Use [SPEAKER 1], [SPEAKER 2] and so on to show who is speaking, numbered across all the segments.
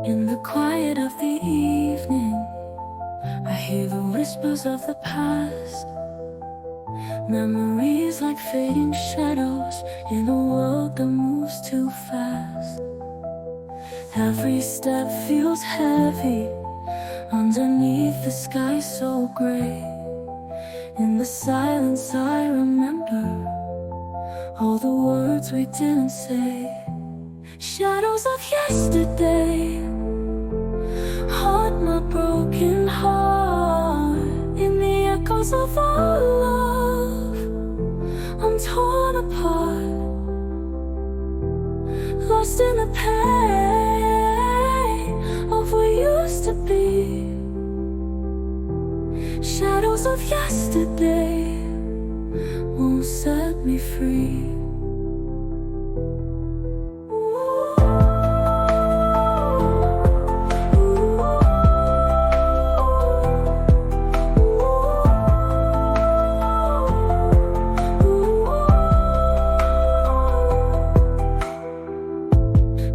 [SPEAKER 1] In the quiet of the evening, I hear the whispers of the past. Memories like fading shadows in a world that moves too fast. Every step feels heavy underneath the sky so gray. In the silence I remember all the words we didn't say. Shadows of yesterday haunt my broken heart. In the echoes of our love, I'm torn apart, lost in the pain of what used to be. Shadows of yesterday won't set me free.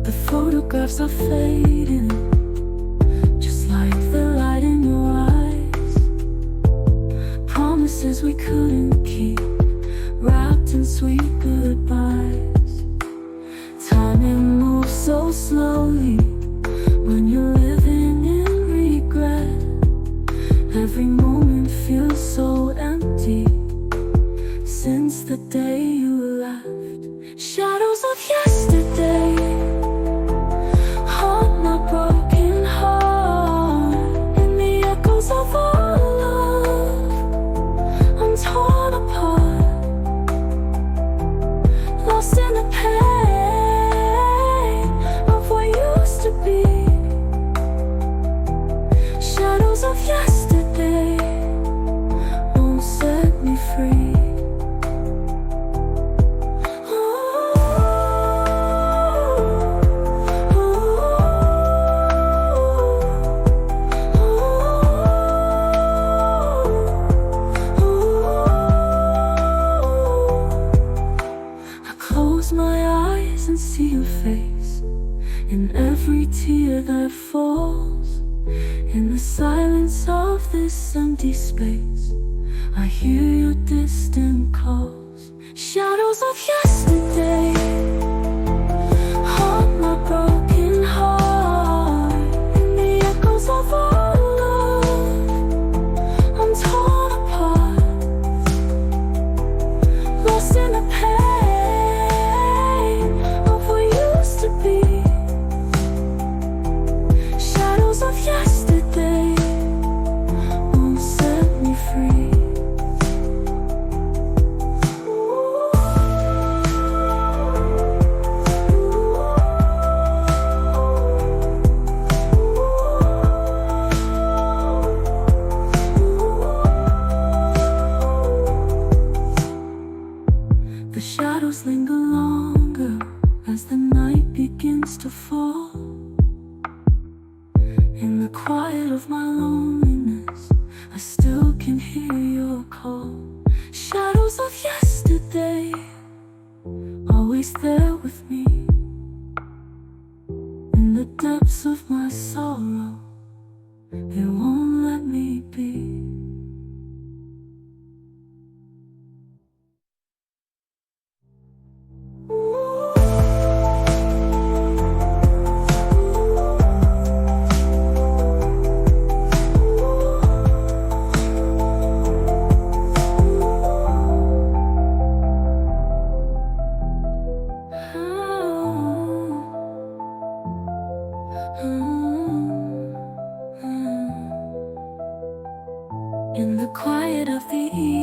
[SPEAKER 1] The photographs are fading, just like the light in your eyes. Promises we couldn't keep, wrapped in sweet goodbyes. Time moves so slowly when you're living in regret. Every moment feels so empty since the day you left. Shadows of yesterday haunt my broken heart. In the echoes of our love, I'm torn apart, lost in the pain of what used to be. Shadows of yesterday won't set me free. Close my eyes and see your face in every tear that falls. In the silence of this empty space, I hear your distant calls. Shadows of yesterday haunt my broken heart. In the echoes of our love, I'm torn apart, lost in the pain of what used to be. Shadows of yesterday won't set me free. The shadows linger longer as the night begins to fall. In the quiet of my loneliness, I still can hear your call. Shadows of yesterday, always there with me. In the depths of my sorrow, it won't